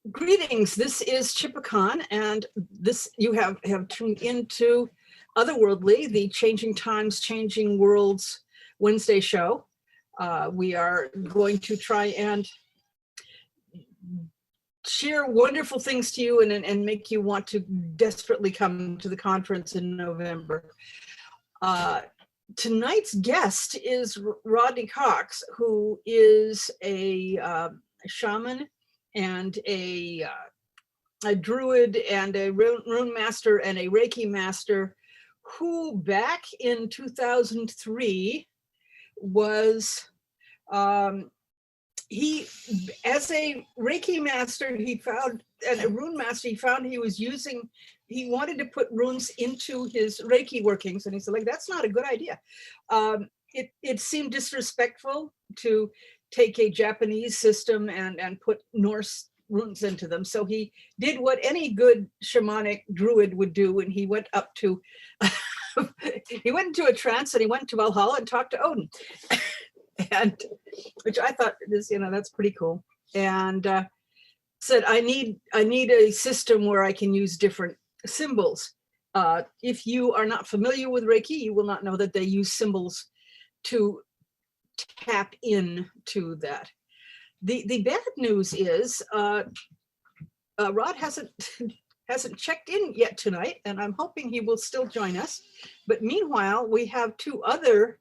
Greetings, this is Tchipakkan, and this you have tuned into Otherwordly, the Changing Times, Changing Worlds Wednesday show. We are going to try and share wonderful things to you and make you want to desperately come to the conference in November. Tonight's guest is Rodney Cox, who is a shaman and a Druid and a Rune Master and a Reiki Master, who back in 2003 was, he, as a Reiki Master, he found, and a Rune Master, he found he was using, he wanted to put runes into his Reiki workings, and he said, like, that's not a good idea. It seemed disrespectful to take a Japanese system and put Norse runes into them. So he did what any good shamanic druid would do, and he went up to, he went into a trance and he went to Valhalla and talked to Odin, and which I thought is, that's pretty cool. And said, I need a system where I can use different symbols. If you are not familiar with Reiki, you will not know that they use symbols to tap into that. The bad news is Rod hasn't checked in yet tonight, and I'm hoping he will still join us. But meanwhile, we have two other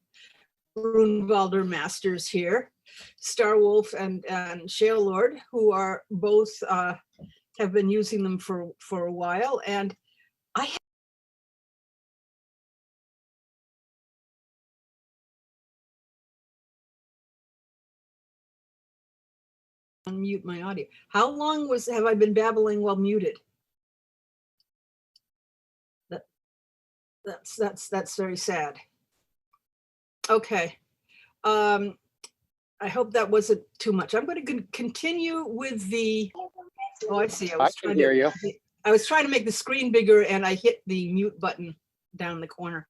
Run Valdr masters here, Starwolf and Shale Lord, who are both have been using them for a while, and I have unmute my audio. How long have I been babbling while muted? That's very sad. Okay. I hope that wasn't too much. I'm going to continue with the, oh, I see. I can hear you. I was trying to make the screen bigger and I hit the mute button down the corner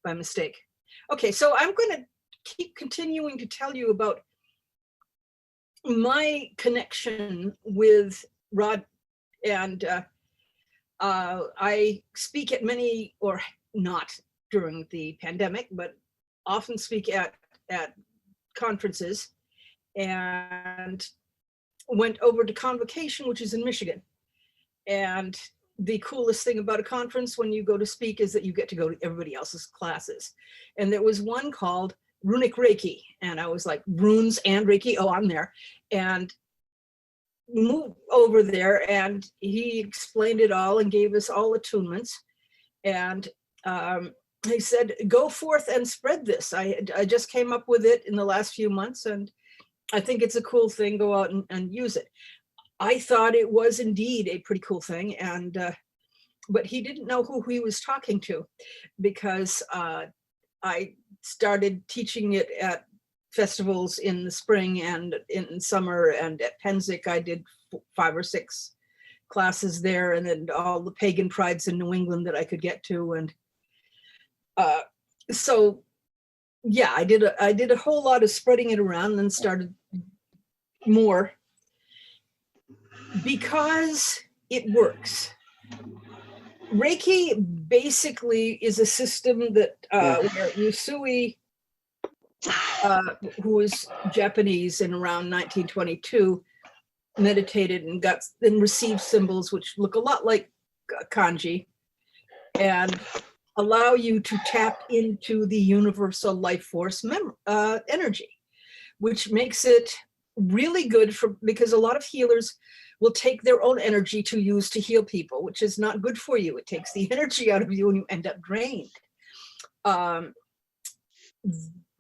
by mistake. Okay, so I'm going to keep continuing to tell you about my connection with Rod, and I speak at many, or not during the pandemic, but often speak at conferences, and went over to ConVocation, which is in Michigan. And the coolest thing about a conference when you go to speak is that you get to go to everybody else's classes. And there was one called Runic Reiki, and I was like, runes and Reiki, oh, I'm there. And moved over there, and he explained it all and gave us all attunements. And he said, go forth and spread this. I just came up with it in the last few months, and I think it's a cool thing, go out and use it. I thought it was indeed a pretty cool thing, and but he didn't know who he was talking to, because I started teaching it at festivals in the spring and in summer, and at Penzic I did 5 or 6 classes there, and then all the pagan prides in New England that I could get to. And so yeah, I did a whole lot of spreading it around, and then started more because it works. Reiki basically is a system that where Usui, who was Japanese in around 1922, meditated and received symbols which look a lot like kanji, and allow you to tap into the universal life force energy, which makes it really good because a lot of healers will take their own energy to use to heal people, which is not good for you. It takes the energy out of you and you end up drained.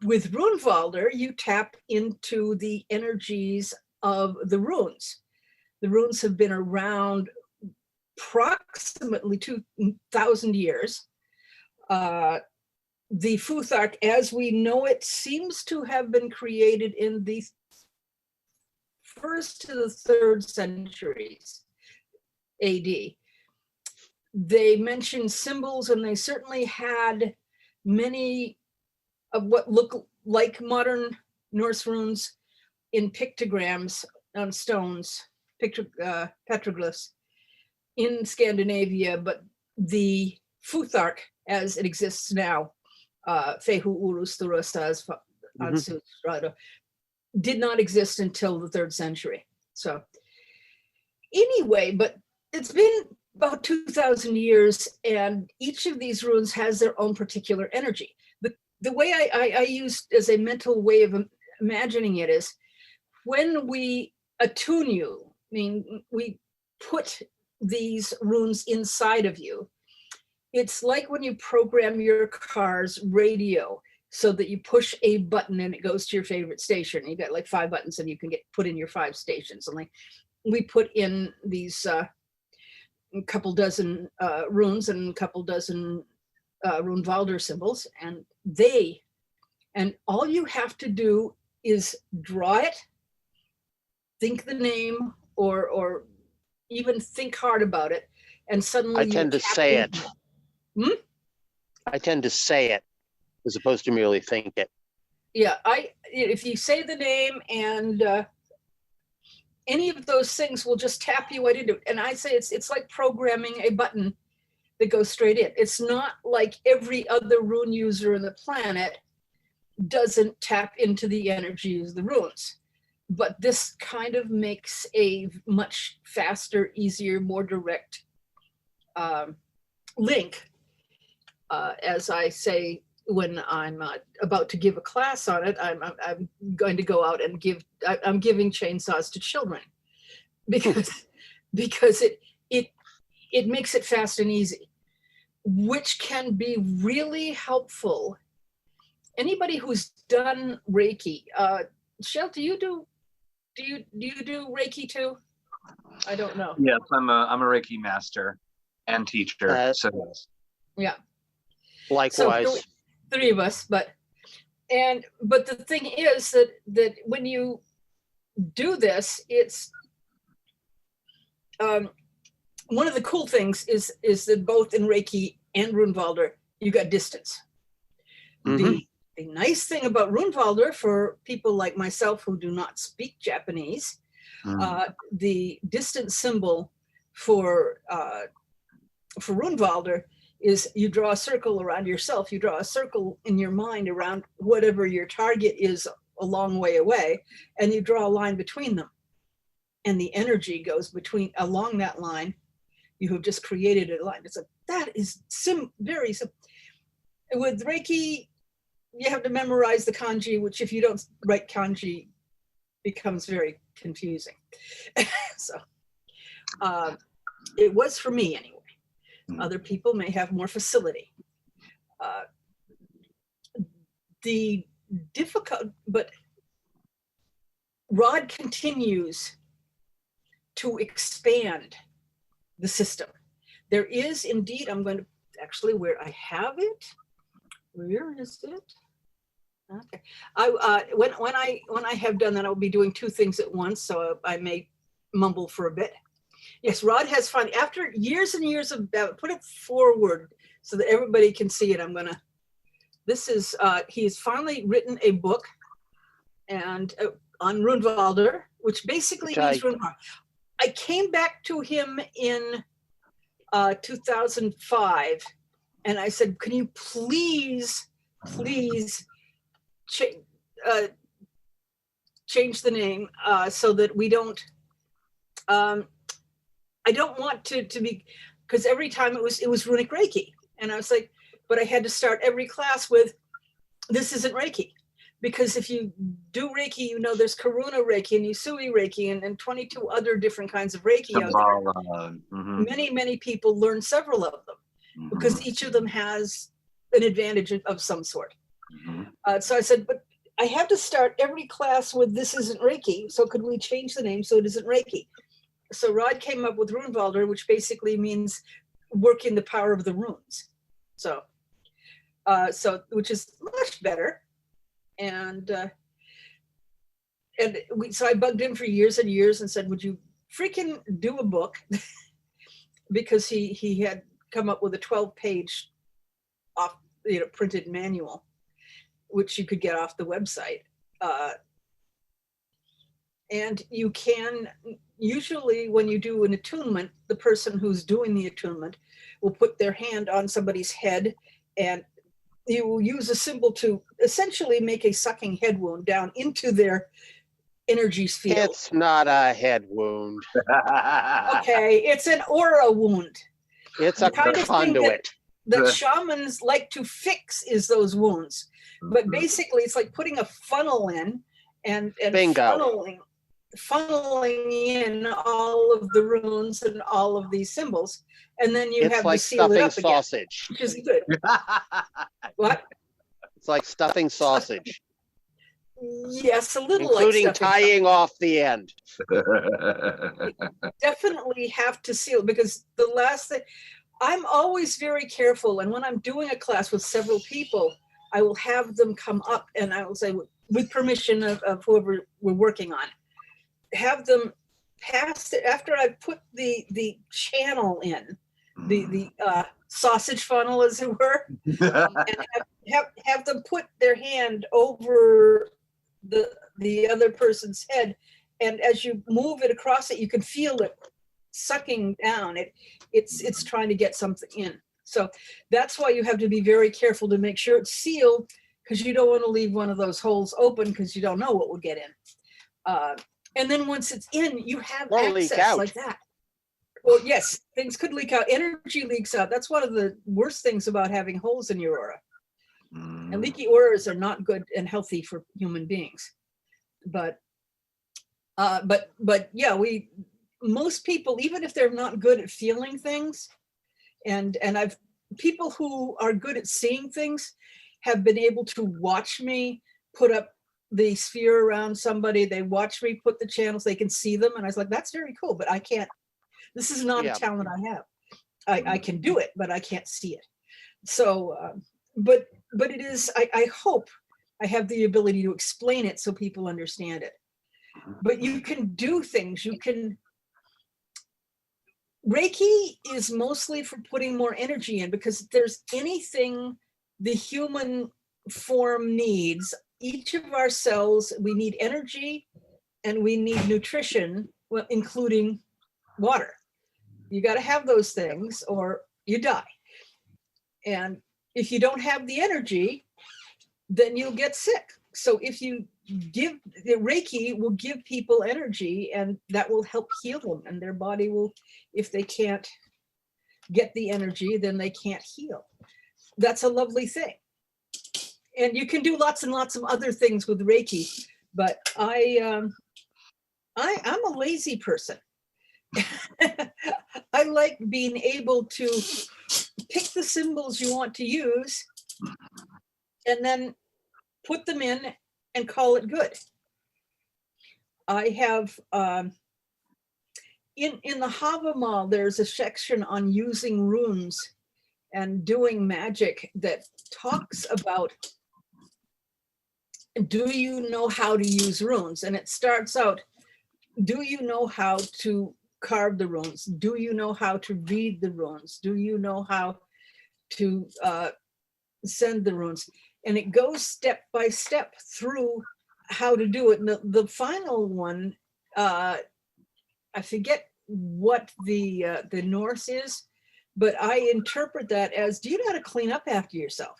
With Run Valdr, you tap into the energies of the runes. The runes have been around approximately 2,000 years. The Futhark, as we know it, seems to have been created in the 1st to the 3rd centuries AD. They mentioned symbols, and they certainly had many of what look like modern Norse runes in pictograms on stones petroglyphs in Scandinavia, but the Futhark, as it exists now, Fehu Urusturastas did not exist until the 3rd century. So anyway, but it's been about 2,000 years, and each of these runes has their own particular energy. The way I use as a mental way of imagining it is, when we attune you, I mean, we put these runes inside of you. It's like when you program your car's radio so that you push a button and it goes to your favorite station. You got like 5 buttons and you can put in your 5 stations. And like we put in these couple dozen runes and a couple dozen Rún Valdr symbols, and all you have to do is draw it, think the name, or even think hard about it, and suddenly I tend to say it. I tend to say it as opposed to merely think it. Yeah, if you say the name, and any of those things will just tap you right into it. And I say it's like programming a button that goes straight in. It's not like every other rune user on the planet doesn't tap into the energy of the runes. But this kind of makes a much faster, easier, more direct link. As I say, when I'm about to give a class on it, I'm going to go out and I'm giving chainsaws to children, because it makes it fast and easy, which can be really helpful. Anybody who's done Reiki, Shale, do you do Reiki too? I don't know. Yes, I'm a Reiki Master and teacher. So yeah. Likewise. So 3 of us, but the thing is that when you do this, it's one of the cool things is that both in Reiki and Run Valdr, you got distance. The nice thing about Run Valdr, for people like myself who do not speak Japanese, the distance symbol for Run Valdr is you draw a circle around yourself. You draw a circle in your mind around whatever your target is a long way away, and you draw a line between them. And the energy goes along that line. You have just created a line. That is very simple. With Reiki, you have to memorize the kanji, which if you don't write kanji, becomes very confusing. So it was for me anyway. Other people may have more facility. But Rod continues to expand the system. There is indeed, I'm going to actually, where I have it, where is it? Okay. When I have done that, I'll be doing 2 things at once, so I may mumble for a bit. Yes, Rod has fun. After years and years of, put it forward so that everybody can see it. He's finally written a book and on Run Valdr, which basically means Rune Valdr. I came back to him in 2005, and I said, can you please change the name so that we don't, I don't want to be, because every time it was Runic Reiki. And I was like, but I had to start every class with, this isn't Reiki. Because if you do Reiki, you know there's Karuna Reiki and Usui Reiki and 22 other different kinds of Reiki out there. Many, many people learn several of them because each of them has an advantage of some sort. So I said, but I have to start every class with this isn't Reiki. So could we change the name so it isn't Reiki? So Rod came up with Rún Valdr, which basically means working the power of the runes. So which is much better. And so I bugged him for years and years and said, would you freaking do a book? Because he had come up with a 12-page printed manual, which you could get off the website. And you can usually when you do an attunement, the person who's doing the attunement will put their hand on somebody's head, and you will use a symbol to essentially make a sucking head wound down into their energy field. It's not a head wound. Okay, it's an aura wound. It's The a kind of thing conduit. that shamans like to fix is those wounds. But basically, it's like putting a funnel in and Bingo. funneling in all of the runes and all of these symbols, and then you It's have like to seal it stuffing up again, sausage. which is good. What? It's like stuffing sausage, Yes, a little including like stuffing. tying off the end. Definitely have to seal, because the last thing, I'm always very careful, and when I'm doing a class with several people, I will have them come up and I will say, with permission of whoever we're working on, have them pass it after I've put the channel in, the sausage funnel, as it were, and have them put their hand over the other person's head, and as you move it across it, you can feel it sucking down. It's trying to get something in. So that's why you have to be very careful to make sure it's sealed, because you don't want to leave one of those holes open, because you don't know what will get in. And then once it's in, you have Or leak access out. like that. Well, yes, things could leak out. Energy leaks out. That's one of the worst things about having holes in your aura. And leaky auras are not good and healthy for human beings. But yeah, most people, even if they're not good at feeling things, and people who are good at seeing things have been able to watch me put up the sphere around somebody. They watch me put the channels, they can see them. And I was like, that's very cool, but I can't, this is not a talent I have. I can do it, but I can't see it. So, but it is, I hope I have the ability to explain it so people understand it. But you can do things, Reiki is mostly for putting more energy in, because if there's anything the human form needs, each of our cells, we need energy and we need nutrition, well, including water. You got to have those things or you die. And if you don't have the energy, then you'll get sick. So if you give, the Reiki will give people energy, and that will help heal them, and their body will, if they can't get the energy, then they can't heal. That's a lovely thing. And you can do lots and lots of other things with Reiki, but I'm a lazy person. I like being able to pick the symbols you want to use and then put them in and call it good. I have, in the Havamal, there's a section on using runes and doing magic that talks about, do you know how to use runes? And it starts out, do you know how to carve the runes? Do you know how to read the runes? Do you know how to send the runes? And it goes step by step through how to do it. And the final one, I forget what the Norse is, but I interpret that as, do you know how to clean up after yourself?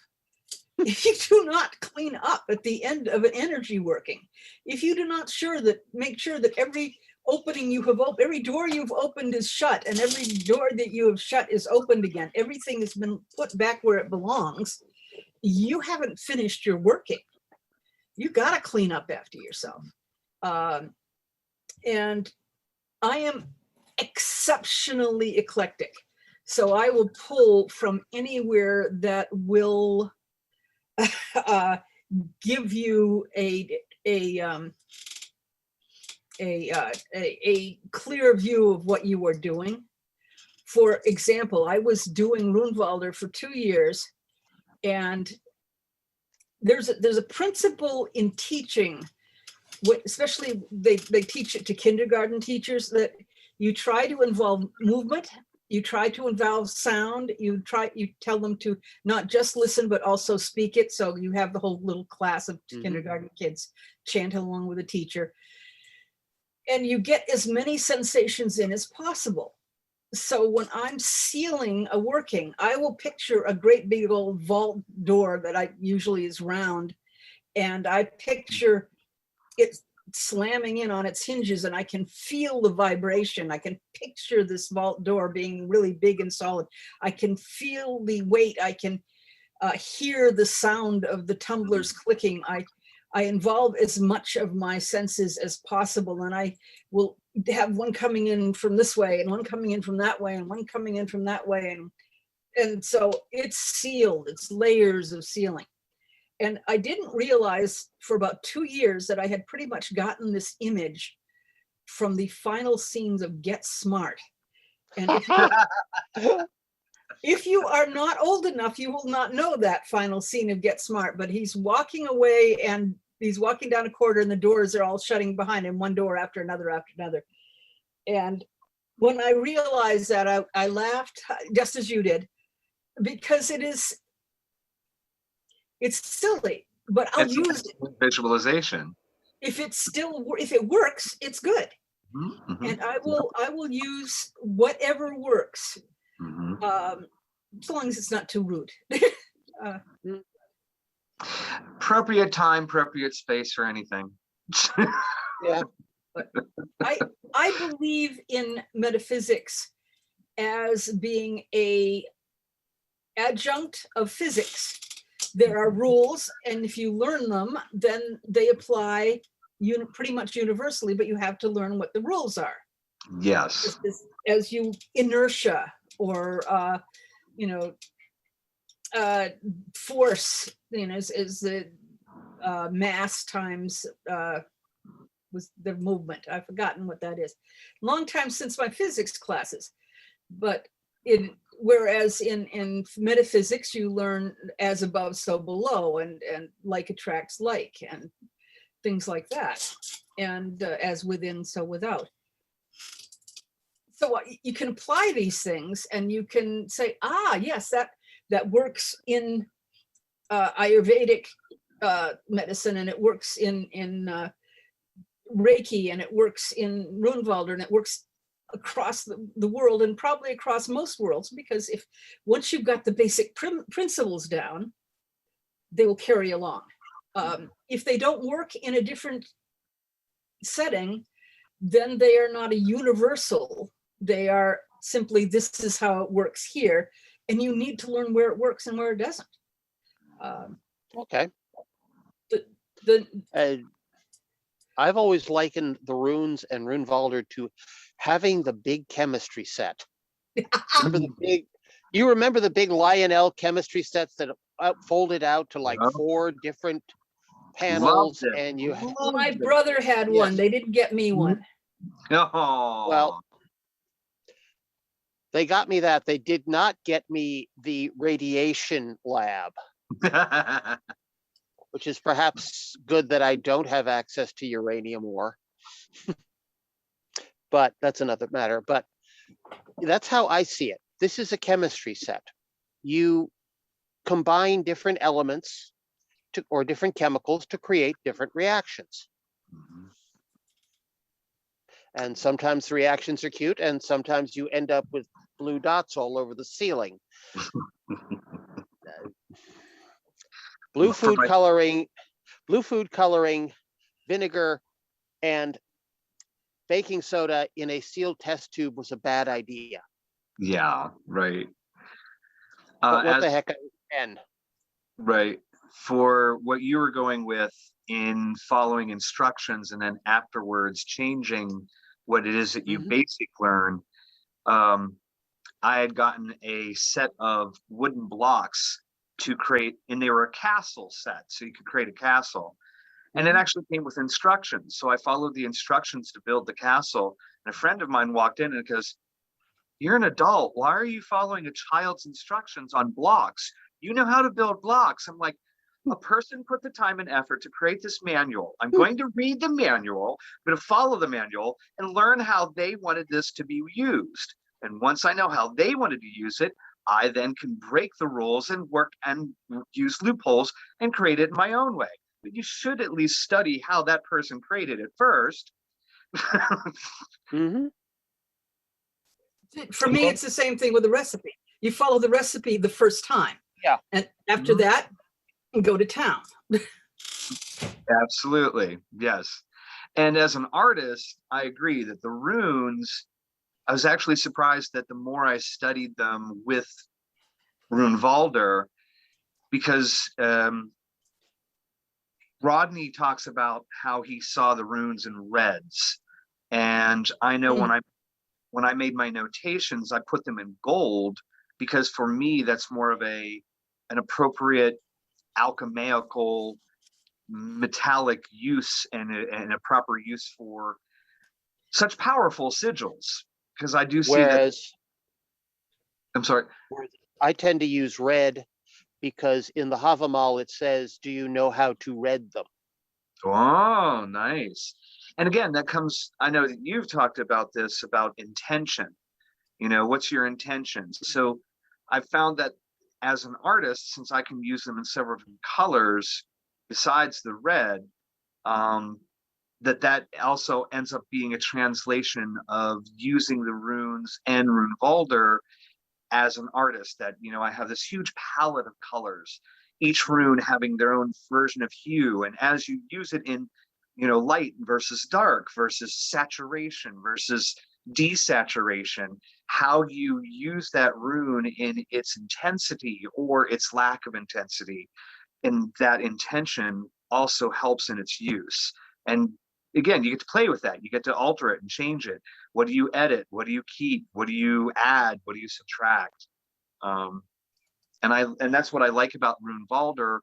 If you do not clean up at the end of an energy working, if you do not make sure that every opening you have opened, every door you've opened is shut, and every door that you have shut is opened again, everything has been put back where it belongs, you haven't finished your working. You got to clean up after yourself. And I am exceptionally eclectic. So I will pull from anywhere that will give you a clear view of what you are doing. For example, I was doing Run Valdr for 2 years, and there's a principle in teaching, especially they teach it to kindergarten teachers, that you try to involve movement, you try to involve sound, you tell them to not just listen, but also speak it. So you have the whole little class of kindergarten kids chant along with a teacher. and you get as many sensations in as possible. So when I'm sealing a working, I will picture a great big old vault door that I usually is round, and I picture it slamming in on its hinges, and I can feel the vibration. I can picture this vault door being really big and solid. I can feel the weight. I can hear the sound of the tumblers clicking. I involve as much of my senses as possible, and I will have one coming in from this way and one coming in from that way and one coming in from that way. And so it's sealed, it's layers of sealing. And I didn't realize for about 2 years that I had pretty much gotten this image from the final scenes of Get Smart. And if you are not old enough, you will not know that final scene of Get Smart, but he's walking away and he's walking down a corridor and the doors are all shutting behind him, one door after another after another. And when I realized that, I laughed just as you did, because it's silly, but I'll use it. Visualization. If it works, it's good. Mm-hmm. And I will use whatever works. Mm-hmm. As long as it's not too rude. Appropriate time, appropriate space for anything. Yeah. But I believe in metaphysics as being a adjunct of physics. There are rules, and if you learn them, then they apply pretty much universally, but you have to learn what the rules are. Yes. As you inertia or force, is the mass times was the movement. I've forgotten what that is. Long time since my physics classes, but whereas in metaphysics you learn as above so below, and like attracts like, and things like that, and as within so without. So you can apply these things and you can say, yes, that works in Ayurvedic medicine, and it works in Reiki, and it works in Run Valdr, and it works across the world, and probably across most worlds, because once you've got the basic principles down, they will carry along. If they don't work in a different setting, then they are not a universal. They are simply, this is how it works here, and you need to learn where it works and where it doesn't. Okay. I've always likened the runes and Rune Valdr to having the big chemistry set. You remember the big Lionel chemistry sets that folded out to like 4 different panels, and you. My brother had one. They didn't get me one. Oh. Well, they got me that. They did not get me the radiation lab, which is perhaps good that I don't have access to uranium ore. But that's another matter. But that's how I see it. This is a chemistry set. You combine different elements or different chemicals to create different reactions. And sometimes the reactions are cute, and sometimes you end up with blue dots all over the ceiling. Blue food coloring, vinegar, and baking soda in a sealed test tube was a bad idea. Yeah, right. But what the heck, N? Right. For what you were going with in following instructions and then afterwards changing what it is that you basic learn, I had gotten a set of wooden blocks to create, and they were a castle set, so you could create a castle. And it actually came with instructions. So I followed the instructions to build the castle. And a friend of mine walked in and goes, "You're an adult. Why are you following a child's instructions on blocks? You know how to build blocks." I'm like, a person put the time and effort to create this manual. I'm going to read the manual, I'm going to follow the manual and learn how they wanted this to be used. And once I know how they wanted to use it, I then can break the rules and work and use loopholes and create it in my own way. But you should at least study how that person created it first, Hmm. For me, it's the same thing with the recipe. You follow the recipe the first time. Yeah. And after that, go to town. Absolutely. Yes. And as an artist, I agree that the runes, I was actually surprised that the more I studied them with Rune Valdr, because Rodney talks about how he saw the runes in reds. And I know when I made my notations, I put them in gold because for me, that's more of an appropriate alchemical metallic use and a proper use for such powerful sigils. Because I do see that. Whereas I'm sorry. I tend to use red because in the Havamal it says, do you know how to read them? Oh, nice. And again, that comes, I know that you've talked about this, about intention. What's your intention? So I found that as an artist, since I can use them in several different colors besides the red, that also ends up being a translation of using the runes and Rune Valdr as an artist. That I have this huge palette of colors, each rune having their own version of hue, and as you use it in light versus dark versus saturation versus desaturation, how you use that rune in its intensity or its lack of intensity, and that intention also helps in its use. And again, you get to play with that. You get to alter it and change it. What do you edit? What do you keep? What do you add? What do you subtract? And that's what I like about Rune Valdr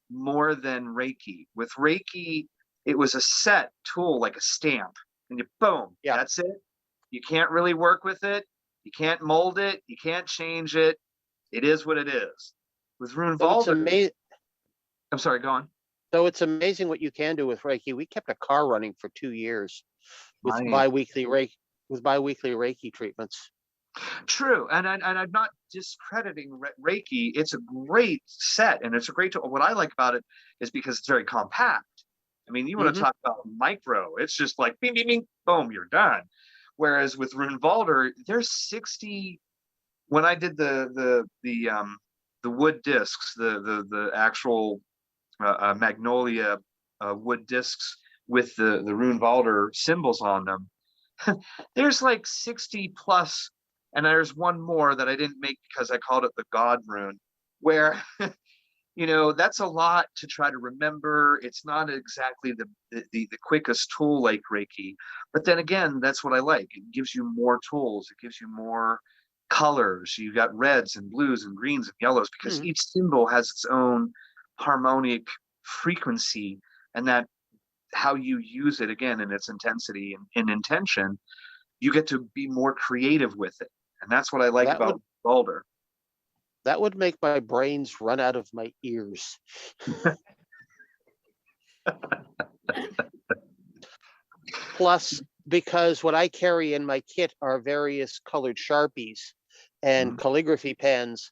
more than Reiki. With Reiki, it was a set tool, like a stamp, and boom, that's it. You can't really work with it. You can't mold it. You can't change it. It is what it is. With Rune Valdr, I'm sorry, go on. So it's amazing what you can do with Reiki. We kept a car running for 2 years with biweekly Reiki treatments. True, and I'm not discrediting Reiki. It's a great set, and it's a great tool. What I like about it is because it's very compact. I mean, you want to talk about micro? It's just like bing, bing, bing, boom, you're done. Whereas with Rune Valdr, there's 60. When I did the wood discs, the actual magnolia wood discs with the Rune Valdr symbols on them, there's like 60 plus. And there's one more that I didn't make because I called it the God rune, where, that's a lot to try to remember. It's not exactly the quickest tool like Reiki. But then again, that's what I like. It gives you more tools. It gives you more colors. You've got reds and blues and greens and yellows because each symbol has its own harmonic frequency, and that how you use it, again, in its intensity and intention, you get to be more creative with it. And that's what I like about Valdr. That would make my brains run out of my ears. Plus, because what I carry in my kit are various colored Sharpies and calligraphy pens,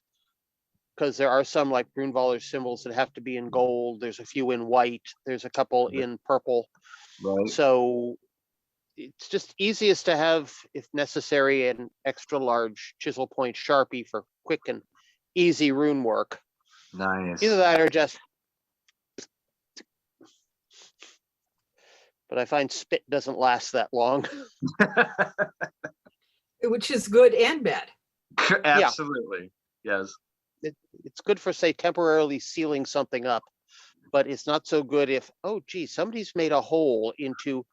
because there are some like Rune Valdr symbols that have to be in gold. There's a few in white. There's a couple in purple. Right. So it's just easiest to have, if necessary, an extra large chisel point Sharpie for quick and easy rune work. Nice. Either that or just, but I find spit doesn't last that long. Which is good and bad. Absolutely. Yes. It's good for, say, temporarily sealing something up, but it's not so good if, oh, gee, somebody's made a hole into,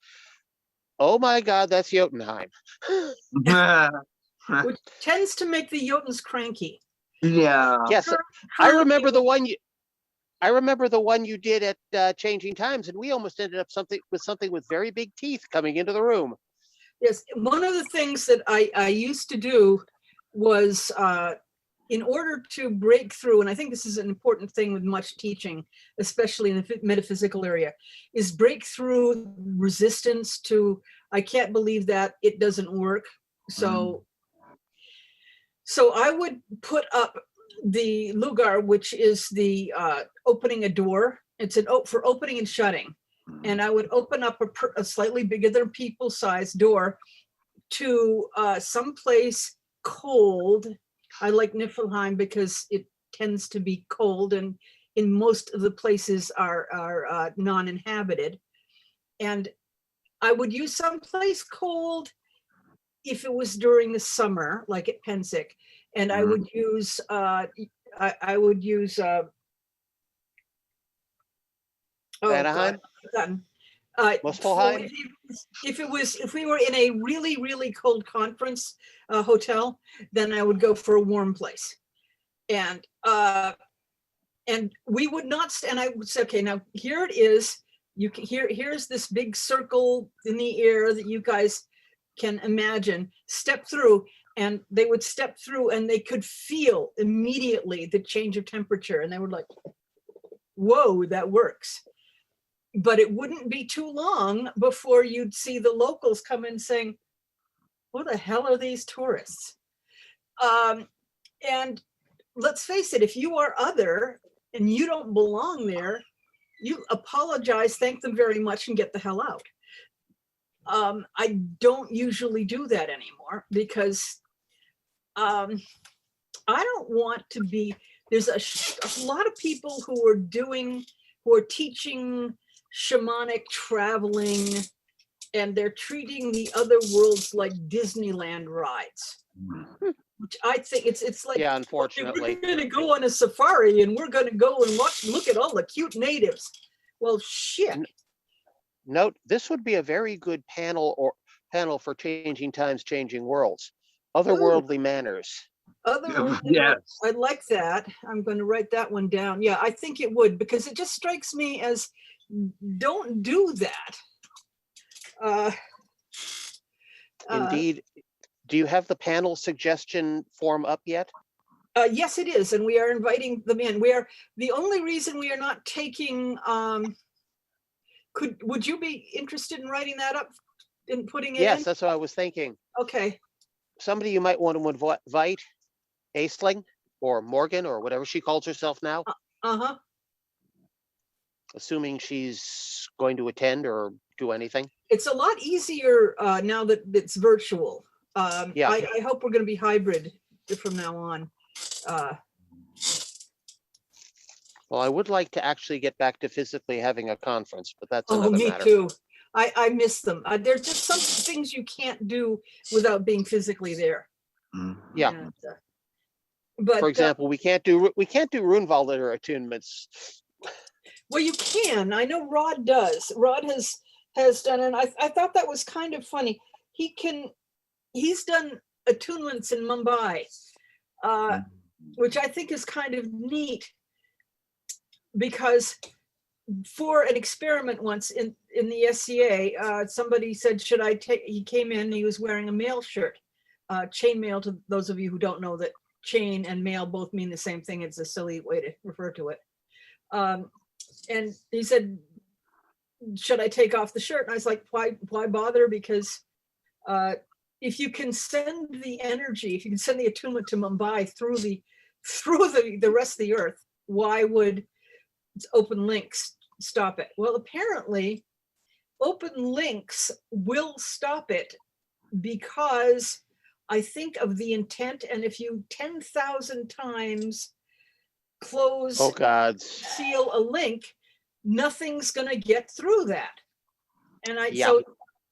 oh my God, that's Jotunheim. Which tends to make the Jotuns cranky. Yeah. Yes, I remember the one you did at Changing Times, and we almost ended up with something with very big teeth coming into the room. Yes, one of the things that I used to do was, in order to break through, and I think this is an important thing with much teaching, especially in the metaphysical area, is break through resistance to, I can't believe that, it doesn't work. So I would put up the lugar, which is the opening a door. It's for opening and shutting. and I would open up a slightly bigger than people-sized door to someplace cold. I like Niflheim because it tends to be cold, and in most of the places are non-inhabited. And I would use someplace cold if it was during the summer, like at Pensick, and I would use Anaheim? Muspelheim? If we were in a really, really cold conference hotel, then I would go for a warm place. And we would not, and I would say, okay, now here it is. You can here's this big circle in the air that you guys can imagine. Step through, and they would step through, and they could feel immediately the change of temperature, and they were like, "Whoa, that works." But it wouldn't be too long before you'd see the locals come in saying, "Who the hell are these tourists?" And let's face it, if you are other and you don't belong there, you apologize, thank them very much, and get the hell out. I don't usually do that anymore because I don't want to be, there's a lot of people who are teaching shamanic traveling, and they're treating the other worlds like Disneyland rides. Which I think it's like, Yeah, unfortunately. we're going to go on a safari and we're going to go and look at all the cute natives. Well, shit. Note, this would be a very good panel for changing times, changing worlds. Otherworldly manners. Otherworldly, Yes. I like that. I'm going to write that one down. Yeah, I think it would, because it just strikes me as, don't do that. Indeed. Do you have the panel suggestion form up yet? Yes, it is, and we are inviting them in. The only reason we are not taking, would you be interested in writing that up and putting it in? Yes, that's what I was thinking. Okay. Somebody you might want to invite, Aisling or Morgan or whatever she calls herself now. Uh-huh. Assuming she's going to attend or do anything. It's a lot easier now that it's virtual. Yeah. I hope we're going to be hybrid from now on. Well, I would like to actually get back to physically having a conference, but that's another me matter. too. I miss them. There's just some things you can't do without being physically there. Yeah. And, but for example, we can't do Rune Valdr attunements. well, you can. I know Rod does. Rod has done, and I thought that was kind of funny. He's done attunements in Mumbai, which I think is kind of neat, because for an experiment once in the SCA, somebody said, should I take, he came in, he was wearing a mail shirt, chain mail, to those of you who don't know that chain and mail both mean the same thing. It's a silly way to refer to it. And he said, should I take off the shirt? And I was like, why bother? Because if you can send the energy, if you can send the attunement to Mumbai through the rest of the earth, why would open links stop it? Well, apparently open links will stop it, because I think of the intent, and if you 10,000 times close, oh God, seal a link, nothing's gonna get through that. And yeah. So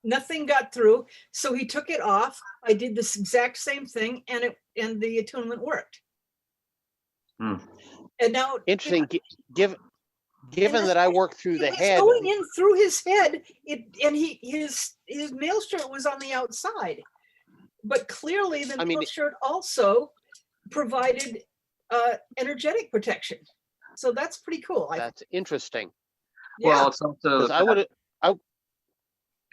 nothing got through, so he took it off. I did this exact same thing, and the attunement worked. And now, interesting. Given that I work through the head, going in through his head, his mail shirt was on the outside, but clearly the mail shirt also provided energetic protection. So that's pretty cool. That's interesting. Yeah. Well, it's also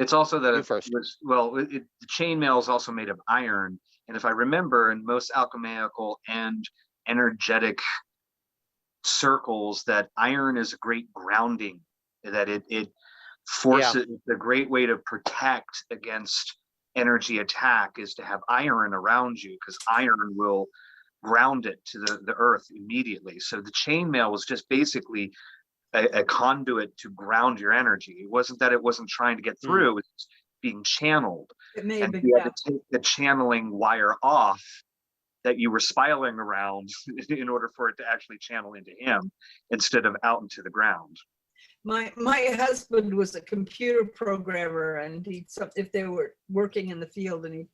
it's also that You first. The chainmail is also made of iron, and if I remember, in most alchemical and energetic circles, that iron is a great grounding, that it forces, the great way to protect against energy attack is to have iron around you, because iron will ground it to the earth immediately. So the chainmail was just basically a conduit to ground your energy. It wasn't that it wasn't trying to get through, it was being channeled. It may have And been, you yeah. had to take the channeling wire off that you were spiraling around in order for it to actually channel into him instead of out into the ground. My husband was a computer programmer, and if they were working in the field and he'd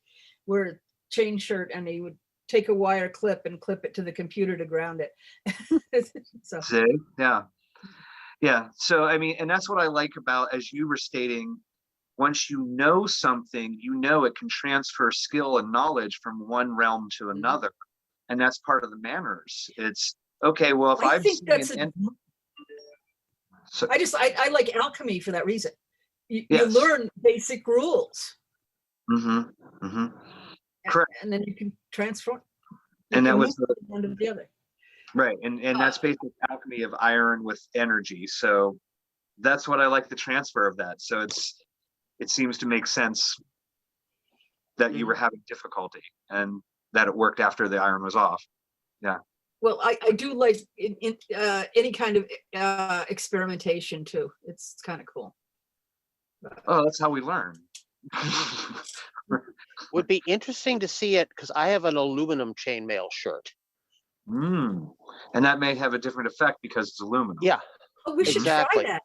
wear a chain shirt, and he would take a wire clip and clip it to the computer to ground it. So See? Yeah. Yeah. So, I mean, and that's what I like about, as you were stating, once you know something, you know it can transfer skill and knowledge from one realm to another. And that's part of the manners. It's okay, well, if I I've think seen that's so, I like alchemy for that reason. You yes. learn basic rules. Correct. And then you can transform. And that move was from one to the other. right. And that's basic alchemy of iron with energy. So that's what I like, the transfer of that. So it seems to make sense that you were having difficulty and that it worked after the iron was off. Yeah. Well, I do like any kind of experimentation too. It's kind of cool. Oh, that's how we learn. Would be interesting to see it, because I have an aluminum chainmail shirt. And that may have a different effect because it's aluminum. Yeah. Oh, we should Exactly. try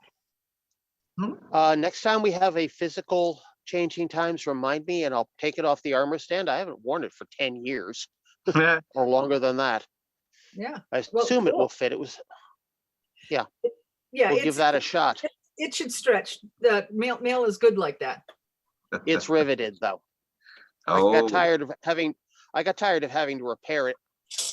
that. Next time we have a physical changing times, remind me, and I'll take it off the armor stand. I haven't worn it for 10 years or longer than that. Yeah. I Well, assume it cool. will fit. Yeah. We'll give that a shot. It should stretch. The mail is good like that. It's riveted though. Oh, I got tired of having to repair it.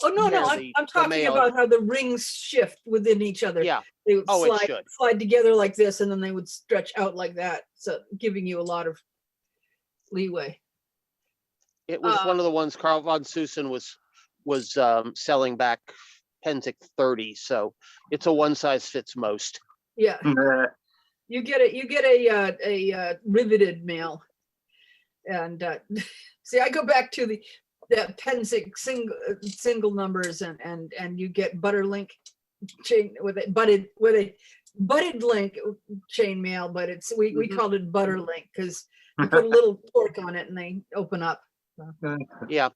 Oh no, Tear I'm the talking mail. about how the rings shift within each other. Yeah. They would Oh, it should. slide together like this, and then they would stretch out like that. So giving you a lot of leeway. It was one of the ones Carl von Susen was selling back Penzic 30. So it's a one size fits most. Yeah. You get a riveted mail. And see, I go back to the Penzic single numbers, and you get butterlink chain with a butted link chain mail, but we called it butterlink because you put a little torque on it and they open up. So. Yeah.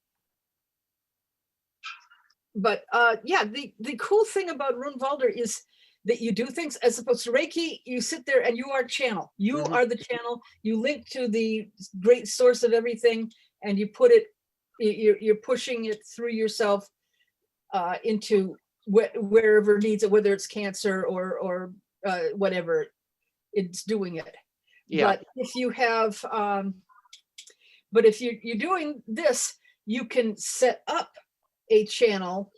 But yeah, the cool thing about Rune Valdr is that you do things as opposed to Reiki. You sit there and you are channel. You are the channel. You link to the great source of everything, and you put it. You're pushing it through yourself into wherever it needs it, whether it's cancer or whatever it's doing it. Yeah. But if you have, but if you're doing this, you can set up a channel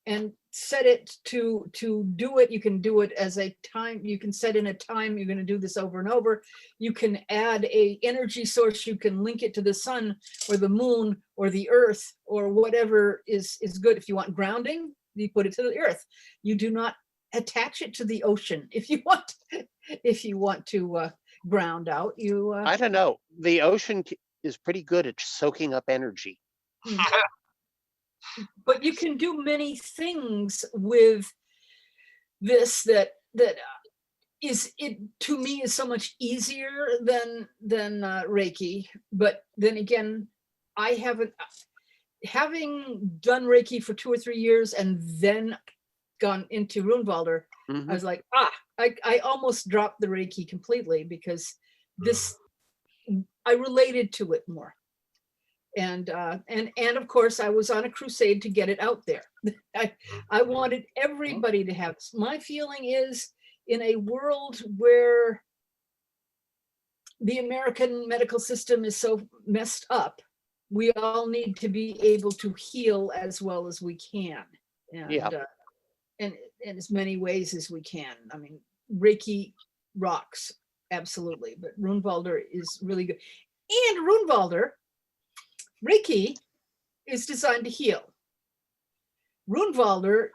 and set it to do it. You can do it as a time. You can set in a time. You're going to do this over and over. You can add a energy source. You can link it to the sun or the moon or the earth or whatever is good. If you want grounding, you put it to the earth. You do not attach it to the ocean. If you want to ground out, you. I don't know. The ocean is pretty good at soaking up energy. But you can do many things with this that is it to me is so much easier than Reiki. But then again, I haven't, having done Reiki for 2 or 3 years and then gone into Rune Valdr, I was like, I almost dropped the Reiki completely because this, I related to it more. And of course, I was on a crusade to get it out there. I wanted everybody to have this. My feeling is, in a world where the American medical system is so messed up, we all need to be able to heal as well as we can, and in as many ways as we can. I mean, Reiki rocks, absolutely, but Rune Valdr is really good. And Rune Valdr, Reiki is designed to heal. Rune Valdr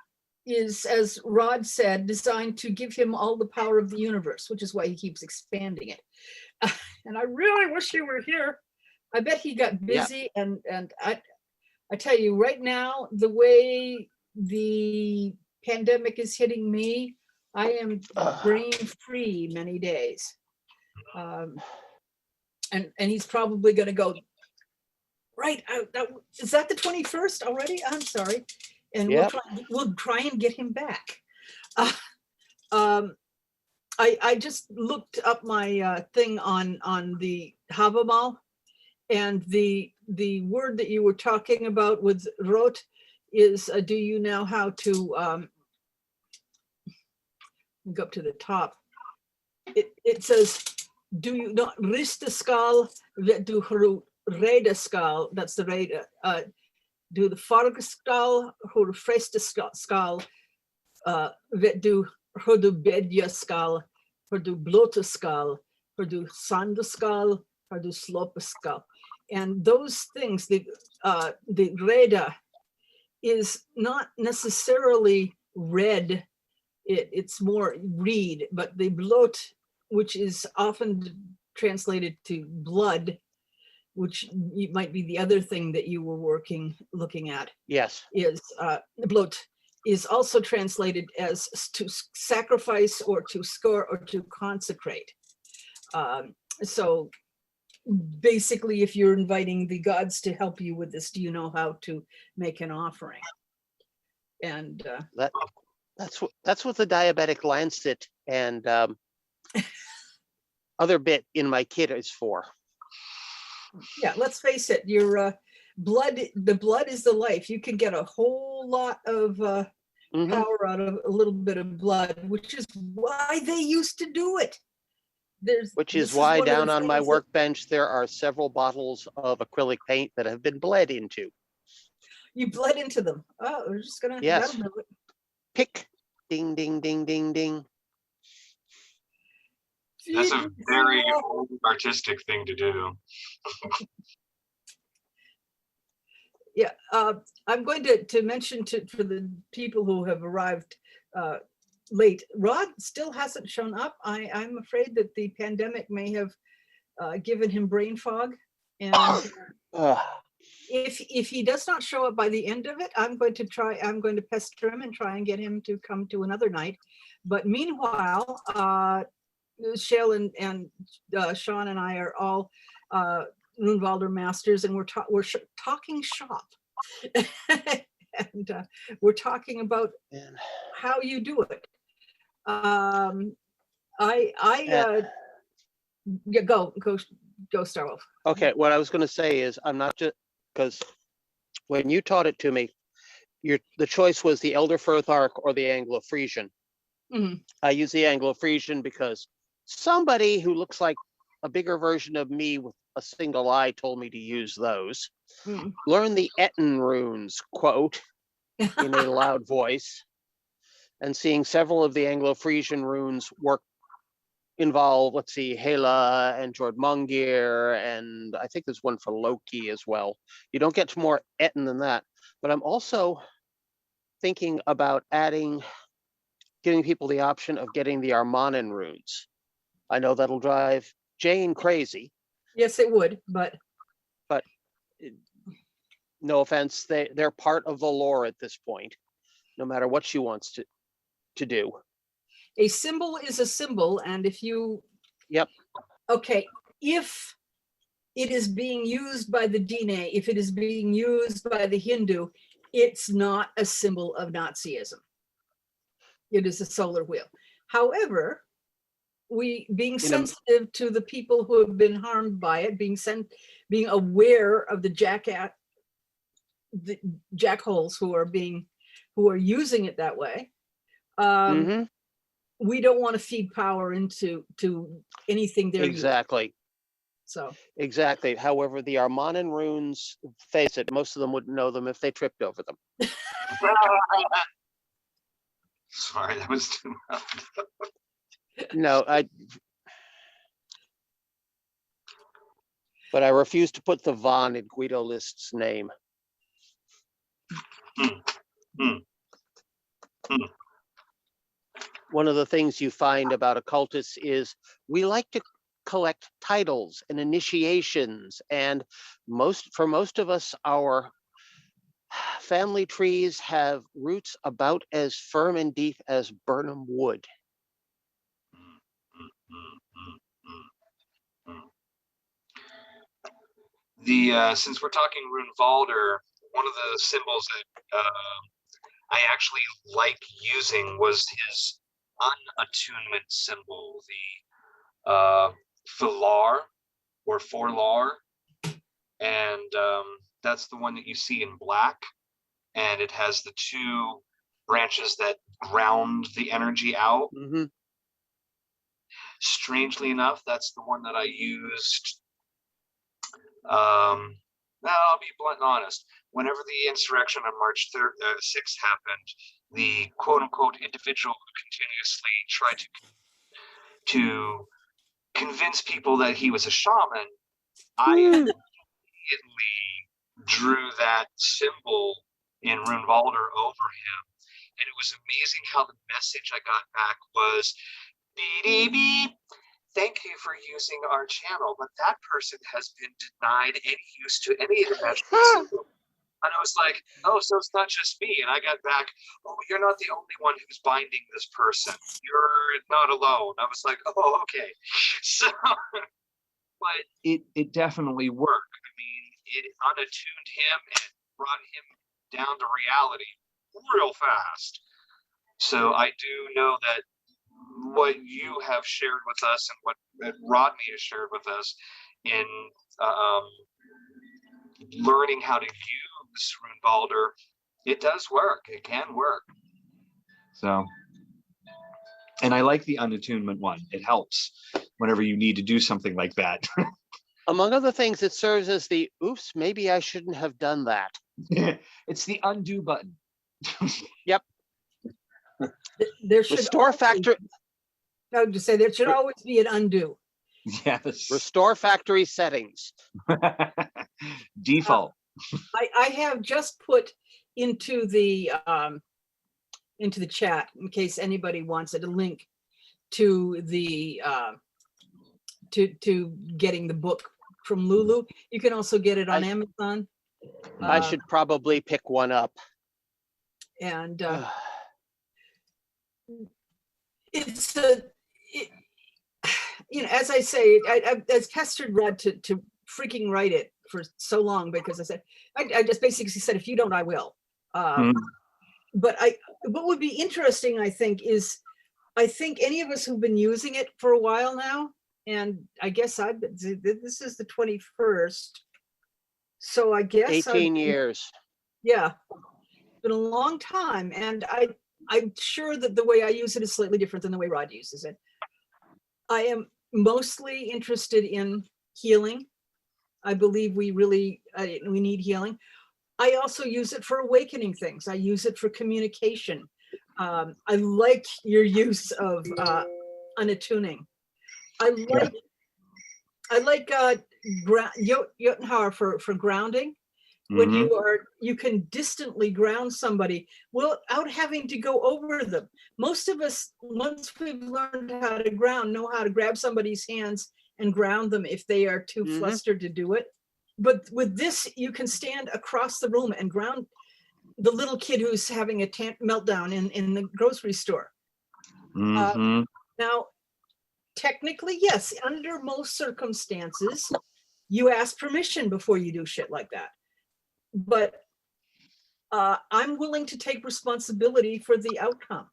is, as Rod said, designed to give him all the power of the universe, which is why he keeps expanding it. And I really wish he were here. I bet he got busy, and I tell you right now, the way the pandemic is hitting me, I am brain free many days. And he's probably going to go, right, is that the 21st already? I'm sorry. And Yep. we'll try and get him back. I just looked up my thing on the Havamal, and the word that you were talking about with Rot is, do you know how to go up to the top? It says, do you not rista skal vet du hur reda skal, that's the reda, do the farga skal hur fresta skal, vet du hur du bedja skal, hur du blota skal, hur du sanda skal, hur du slopa skal. And those things, the reda is not necessarily red, it's more read, but the blot, which is often translated to blood, which might be the other thing that you were looking at. Yes. Is blot is also translated as to sacrifice or to score or to consecrate. So basically, if you're inviting the gods to help you with this, do you know how to make an offering? And that's what the diabetic lancet and other bit in my kit is for. Yeah, let's face it, your the blood is the life. You can get a whole lot of power out of a little bit of blood, which is why they used to do it. Which is why down on my workbench there are several bottles of acrylic paint that have been bled into. You bled into them. Oh, we're just gonna, yes. That'll do it. Pick, ding, ding, ding, ding, ding. That's a very old artistic thing to do. Yeah, I'm going to mention for the people who have arrived late, Rod still hasn't shown up. I'm afraid that the pandemic may have given him brain fog. And if he does not show up by the end of it, I'm going to pester him and try and get him to come to another night. But meanwhile, Shale and Sean and I are all Rune Valdr masters, and we're talking shop. And we're talking about how you do it. Yeah, go Starwolf. Okay, what I was going to say is I'm not just, because when you taught it to me, the choice was the Elder Firth Arc or the Anglo-Frisian. Mm-hmm. I use the Anglo-Frisian because somebody who looks like a bigger version of me with a single eye told me to use those. Mm-hmm. Learn the Etten runes, quote, in a loud voice, and seeing several of the Anglo-Frisian runes involve, let's see, Hela and Jordmungir, and I think there's one for Loki as well. You don't get to more Etten than that, but I'm also thinking about giving people the option of getting the Armanen runes. I know that'll drive Jane crazy. Yes, it would, but no offense, they're part of the lore at this point, no matter what she wants to do. A symbol is a symbol, and if you... Yep. Okay, if it is being used by the Dine, if it is being used by the Hindu, it's not a symbol of Nazism. It is a solar wheel. However, being sensitive to the people who have been harmed by it, being aware of the jackholes who are using it that way, we don't want to feed power into anything they're exactly using. So exactly. However, the Armanen runes, face it, most of them wouldn't know them if they tripped over them. Sorry, that was too loud. No, but I refuse to put the Von in Guido List's name. One of the things you find about occultists is we like to collect titles and initiations, and for most of us, our family trees have roots about as firm and deep as Burnham wood. Since we're talking Rune Valdr, one of the symbols that I actually like using was his unattunement symbol, the Filar or Forlar, and that's the one that you see in black, and it has the two branches that ground the energy out. Mm-hmm. Strangely enough, that's the one that I used. I'll be blunt and honest. Whenever the insurrection on March 6th happened, the quote-unquote individual who continuously tried to convince people that he was a shaman, I immediately drew that symbol in Rune Valdr over him, and it was amazing how the message I got back was, beep, beep, thank you for using our channel, but that person has been denied any use to any of the magic symbol. And I was like, oh, so it's not just me. And I got back, oh, you're not the only one who's binding this person. You're not alone. I was like, oh, okay. So, but it definitely worked. I mean, it unattuned him and brought him down to reality real fast. So I do know that what you have shared with us and what Rodney has shared with us in learning how to use Rune Valdr, it does work. It can work. So, and I like the unattunement one. It helps whenever you need to do something like that. Among other things, it serves as the, oops, maybe I shouldn't have done that. It's the undo button. Yep. There should Restore always- factory. I would just say there should always be an undo. Yes. Restore factory settings. Default. I have just put into the chat, in case anybody wants it, a link to the to getting the book from Lulu. You can also get it on Amazon. I should probably pick one up. And it's you know, as I say, I as pestered Rod to freaking write it for so long, because I said, I just basically said, if you don't, I will. But what would be interesting, I think, is I think any of us who've been using it for a while now, and I guess this is the 21st, so I guess 18 years. Yeah, it's been a long time, and I'm sure that the way I use it is slightly different than the way Rod uses it. I am mostly interested in healing. I believe we really we need healing. I also use it for awakening things. I use it for communication. I like your use of unattuning. I like Jotunheim for grounding. When you can distantly ground somebody without having to go over them. Most of us, once we've learned how to ground, know how to grab somebody's hands and ground them if they are too flustered to do it. But with this, you can stand across the room and ground the little kid who's having a meltdown in the grocery store. Now, technically, yes, under most circumstances, you ask permission before you do shit like that. But I'm willing to take responsibility for the outcome.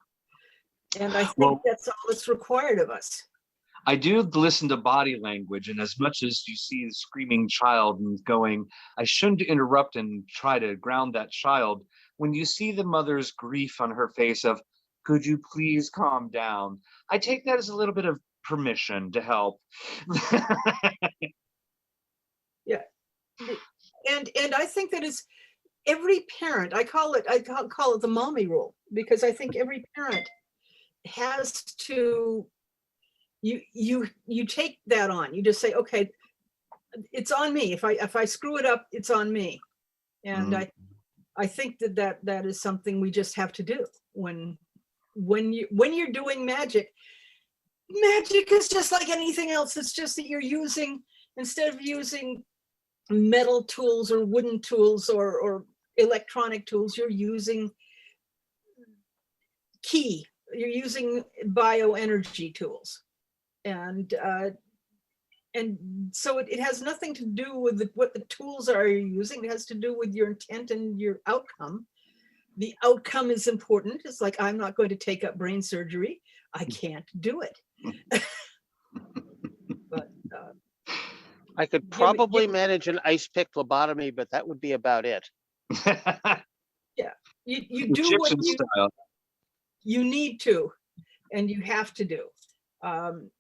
And I think that's all that's required of us. I do listen to body language, and as much as you see the screaming child and going, I shouldn't interrupt and try to ground that child, when you see the mother's grief on her face of, could you please calm down? I take that as a little bit of permission to help. Yeah. And I think that is every parent, I call it the mommy rule, because I think every parent has to, you take that on. You just say, okay, it's on me. If I screw it up, it's on me. And I think that is something we just have to do when you're doing magic. Magic is just like anything else. It's just that you're using, instead of using metal tools or wooden tools or electronic tools, you're using you're using bioenergy tools. And so it has nothing to do with what the tools are you're using. It has to do with your intent and your outcome. The outcome is important. It's like, I'm not going to take up brain surgery. I can't do it. But I could probably manage an ice pick lobotomy, but that would be about it. yeah, you do what Egyptian style. you need to, and you have to do. And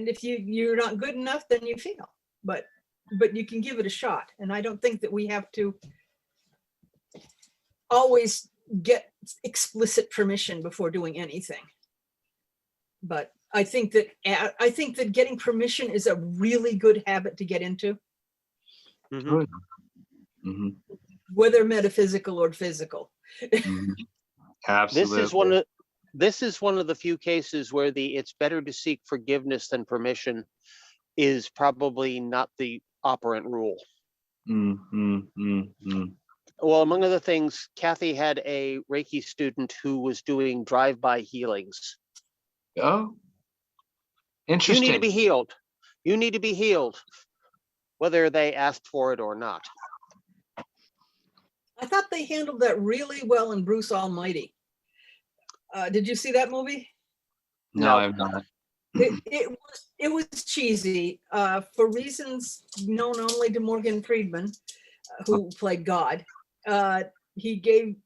if you're not good enough, then you fail. But you can give it a shot. And I don't think that we have to always get explicit permission before doing anything. But I think that getting permission is a really good habit to get into, Mhm. Mm-hmm. whether metaphysical or physical. Mm-hmm. Absolutely. This is one of the few cases where it's better to seek forgiveness than permission is probably not the operant rule. Well, among other things, Kathy had a Reiki student who was doing drive-by healings. Oh, You interesting. need to be healed. You need to be healed, whether they asked for it or not. I thought they handled that really well in Bruce Almighty. Did you see that movie? No, I'm not. It was cheesy for reasons known only to Morgan Friedman, who played God. He gave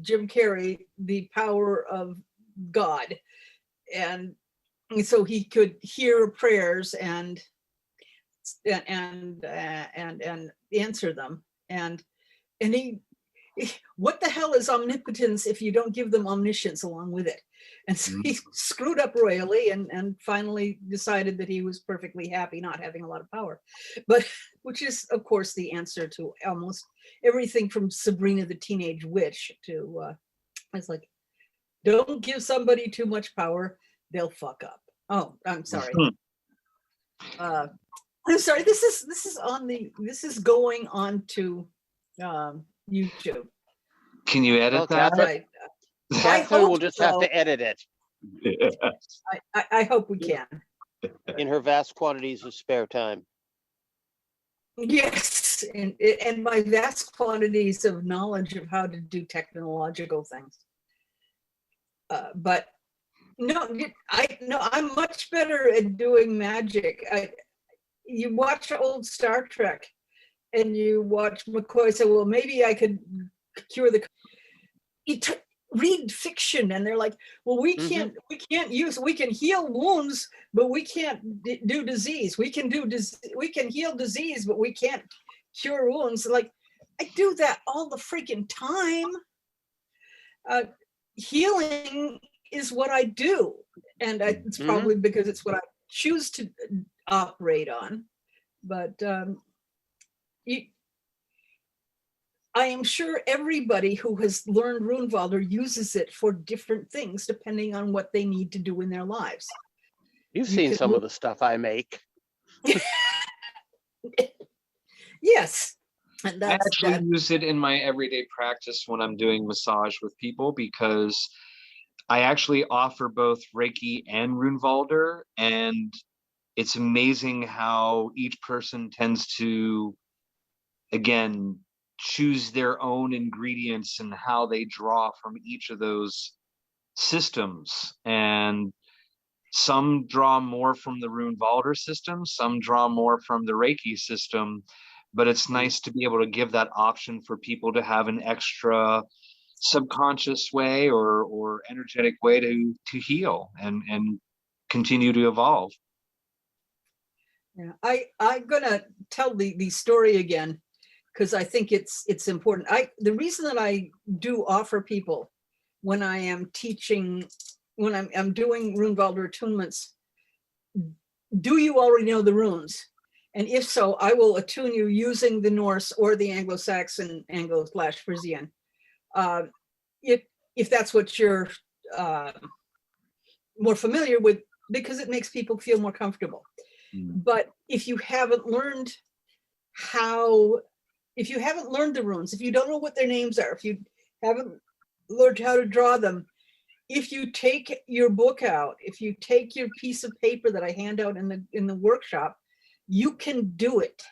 Jim Carrey the power of God, and so he could hear prayers and answer them. And what the hell is omnipotence if you don't give them omniscience along with it? And so he screwed up royally and finally decided that he was perfectly happy not having a lot of power. But which is, of course, the answer to almost everything from Sabrina the Teenage Witch to, it's like, don't give somebody too much power, they'll fuck up. Oh, I'm sorry. I'm sorry, this is going on to YouTube. Can you edit that? Right. Catherine will just have to edit it. I hope we can. In her vast quantities of spare time. Yes, and my vast quantities of knowledge of how to do technological things. But no, I'm much better at doing magic. You watch old Star Trek and you watch McCoy say, well, maybe I could cure the, read fiction, and they're like, well, we can heal wounds, but we can't do disease. We can heal disease, but we can't cure wounds. Like, I do that all the freaking time. Healing is what I do, and it's probably because it's what I choose to operate on. But I am sure everybody who has learned Rune Valdr uses it for different things depending on what they need to do in their lives. You've seen some of the stuff I make. Yes. And I actually use it in my everyday practice when I'm doing massage with people, because I actually offer both Reiki and Rune Valdr, and it's amazing how each person tends to, again, choose their own ingredients and how they draw from each of those systems. And some draw more from the Rune Valdr system, some draw more from the Reiki system, but it's nice to be able to give that option for people to have an extra subconscious way or energetic way to heal and continue to evolve. Yeah, I'm gonna tell the story again, because I think it's important. The reason that I do offer people when I am teaching, when I'm doing Rune Valdr attunements, do you already know the runes? And if so, I will attune you using the Norse or the Anglo-Saxon, Anglo/Frisian, if that's what you're more familiar with, because it makes people feel more comfortable. But if you haven't learned the runes, if you don't know what their names are, if you haven't learned how to draw them, if you take your book out, if you take your piece of paper that I hand out in the workshop, you can do it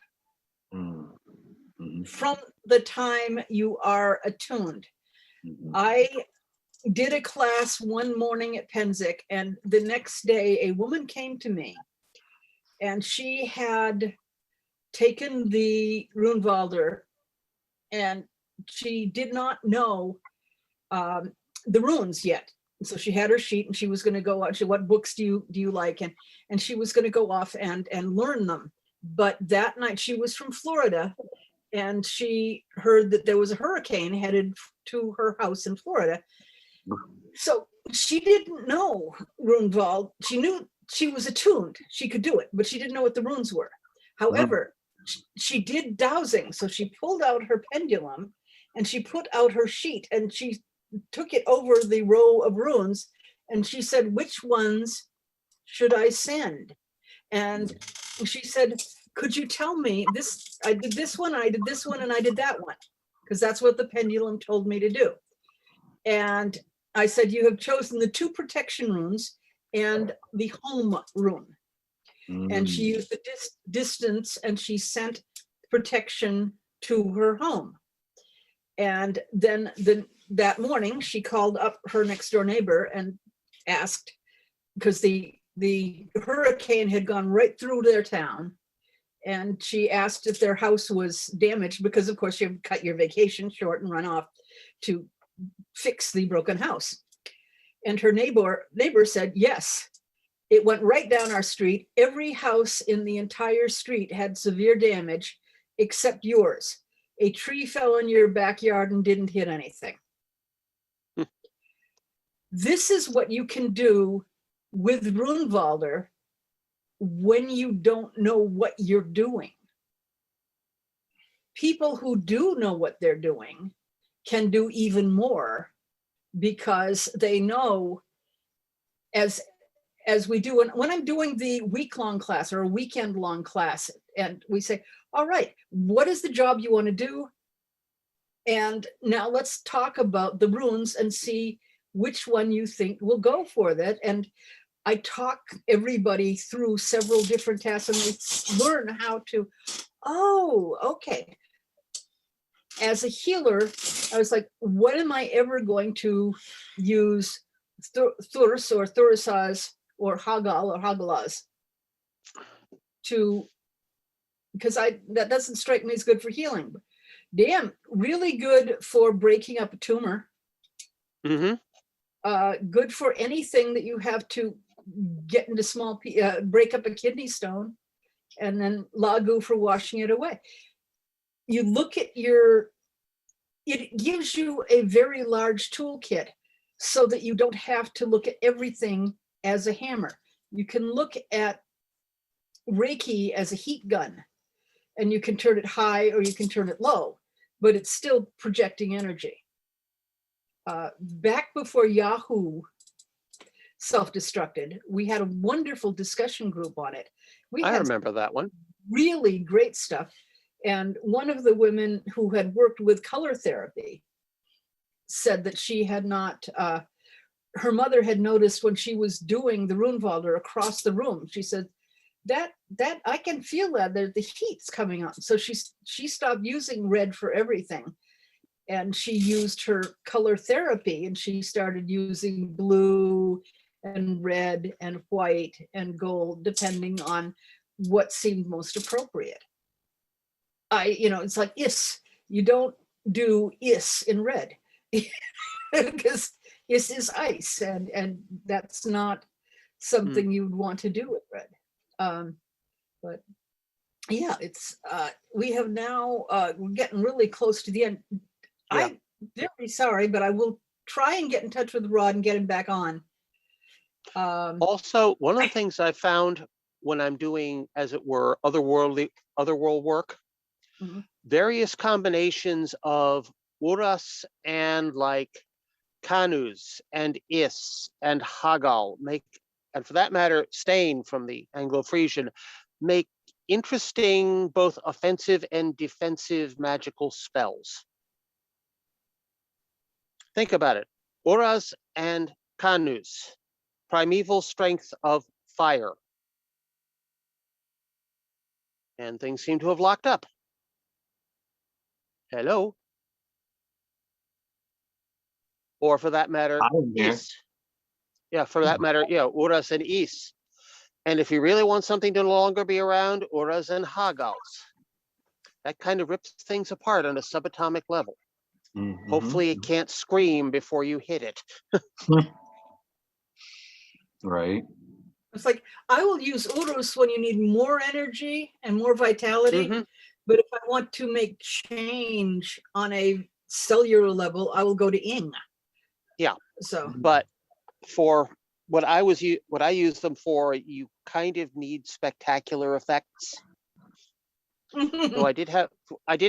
from the time you are attuned. I did a class one morning at Penzic, and the next day a woman came to me, and she had taken the Rune Valdr, and she did not know the runes yet. So she had her sheet, and she was going to go out. She, what books do you like? And she was going to go off and learn them. But that night, she was from Florida, and she heard that there was a hurricane headed to her house in Florida. So she didn't know Rune Valdr. She knew she was attuned. She could do it, but she didn't know what the runes were. However, she did dowsing. So she pulled out her pendulum, and she put out her sheet, and she took it over the row of runes, and she said, which ones should I send? And she said, could you tell me this? I did this one, I did this one, and I did that one, because that's what the pendulum told me to do. And I said, you have chosen the 2 protection runes and the home rune. And she used the distance, and she sent protection to her home. And then that morning, she called up her next door neighbor and asked, because the hurricane had gone right through their town, and she asked if their house was damaged, because of course you cut your vacation short and run off to fix the broken house. And her neighbor said, yes, it went right down our street. Every house in the entire street had severe damage except yours. A tree fell in your backyard and didn't hit anything. This is what you can do with Rune Valdr when you don't know what you're doing. People who do know what they're doing can do even more, because they know, as we do when I'm doing the week-long class or a weekend-long class, and we say, all right, what is the job you want to do? And now let's talk about the runes and see which one you think will go for that. And I talk everybody through several different tasks, and they learn how to, oh, okay. As a healer, I was like, what am I ever going to use Thurs or Thurisaz or Hagal or Hagalaz to, because that doesn't strike me as good for healing. Damn, really good for breaking up a tumor. Good for anything that you have to get into small, break up a kidney stone, and then Lagu for washing it away. You look at it gives you a very large toolkit, so that you don't have to look at everything as a hammer. You can look at Reiki as a heat gun, and you can turn it high or you can turn it low, but it's still projecting energy. Back before Yahoo self-destructed, we had a wonderful discussion group on it. I remember that one. Really great stuff. And one of the women who had worked with color therapy said that she had not, her mother had noticed when she was doing the Rune Valdr across the room, she said, that I can feel that the heat's coming on. So she stopped using red for everything, and she used her color therapy, and she started using blue and red and white and gold, depending on what seemed most appropriate. It's like is, you don't do is in red because is ice, and that's not something you'd want to do with red. But yeah, it's we have now we're getting really close to the end. Yeah. I'm very sorry, but I will try and get in touch with Rod and get him back on. Also, one of the things I found when I'm doing, as it were, otherworld work, various combinations of uras and like kanus and is and hagal make, and for that matter, stain from the Anglo-Frisian, make interesting both offensive and defensive magical spells. Think about it. Uras and Kanus, primeval strength of fire. And things seem to have locked up. Hello? Or for that matter, I'm here. Is. Yeah, for that matter, Uras and Is. And if you really want something to no longer be around, Uras and Hagals. That kind of rips things apart on a subatomic level. Mhm. Hopefully it can't scream before you hit it. Right. It's like, I will use Urus when you need more energy and more vitality. Mhm. But if I want to make change on a cellular level, I will go to Ing. Yeah. So, But for what I use them for, you kind of need spectacular effects. So I did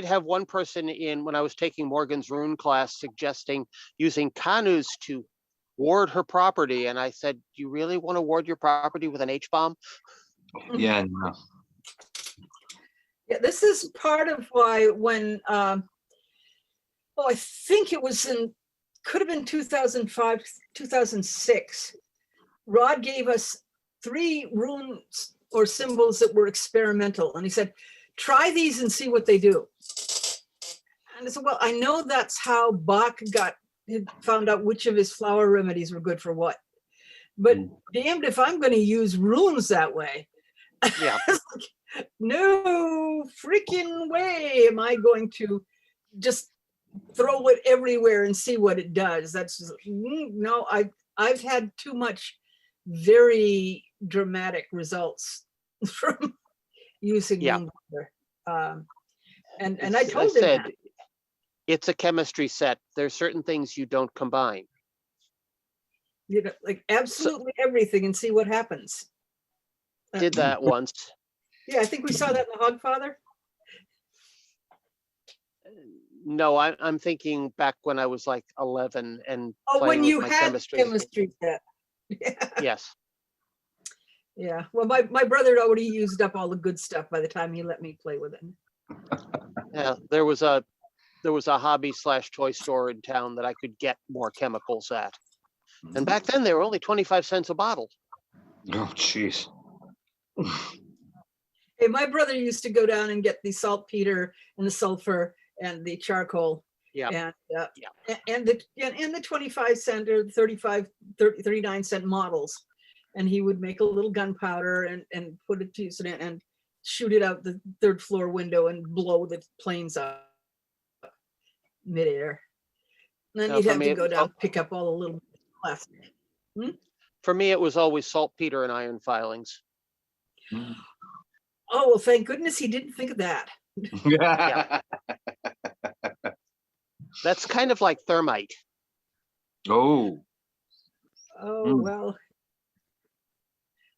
have one person in when I was taking Morgan's rune class suggesting using Kanus to ward her property, and I said, "Do you really want to ward your property with an H-bomb?" Yeah. No. yeah, this is part of why when, I think it was could have been 2005, 2006, Rod gave us 3 runes or symbols that were experimental. And he said, try these and see what they do. And I said, well, I know that's how Bach had found out which of his flower remedies were good for what. But damned if I'm going to use runes that way. Yeah. No freaking way am I going to just throw it everywhere and see what it does. That's just, no, I've had too much very dramatic results from using Yeah. Run Valdr. And I As told him said, that. it's a chemistry set. There's certain things you don't combine. You know, like absolutely everything and see what happens. Did that once. Yeah, I think we saw that in the Hogfather. No, I'm thinking back when I was like 11 and Oh, playing when you with my had chemistry. chemistry set. Yeah. Yes. Yeah. Well, my brother had already used up all the good stuff by the time he let me play with it. Yeah. There was a hobby/toy store in town that I could get more chemicals at. And back then they were only 25 cents a bottle. Oh, jeez. Hey, my brother used to go down and get the saltpeter and the sulfur and the charcoal. Yeah. And the 25 cent or 39 cent models. And he would make a little gunpowder and put it to use and shoot it out the 3rd floor window and blow the planes up midair. And then No, you'd for have me, to it go was down, pick up all the little plastic. For me, it was always saltpeter and iron filings. Oh, well, thank goodness he didn't think of that. Yeah. That's kind of like thermite. Oh. Oh, well.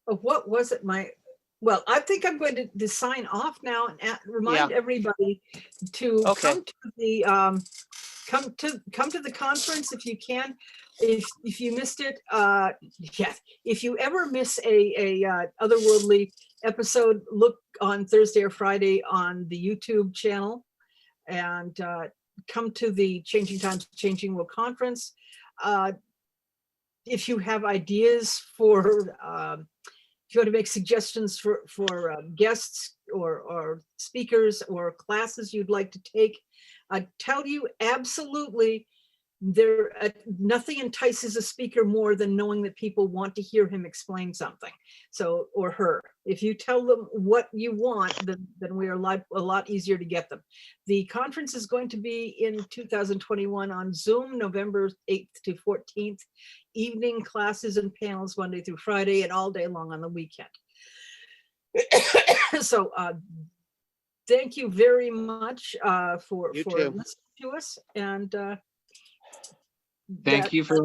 Oh, what was it? Well, I think I'm going to sign off now and remind everybody to come to the conference if you can. If you missed it, if you ever miss a Otherworldly episode, look on Thursday or Friday on the YouTube channel and come to the Changing Times, Changing World Conference. If you have ideas for if you want to make suggestions for guests or speakers or classes you'd like to take, I tell you absolutely nothing entices a speaker more than knowing that people want to hear him explain something. So, or her. If you tell them what you want, then we are a lot easier to get them. The conference is going to be in 2021 on Zoom, November 8th to 14th, evening classes and panels Monday through Friday and all day long on the weekend. So thank you very much for listening to us, and Thank you for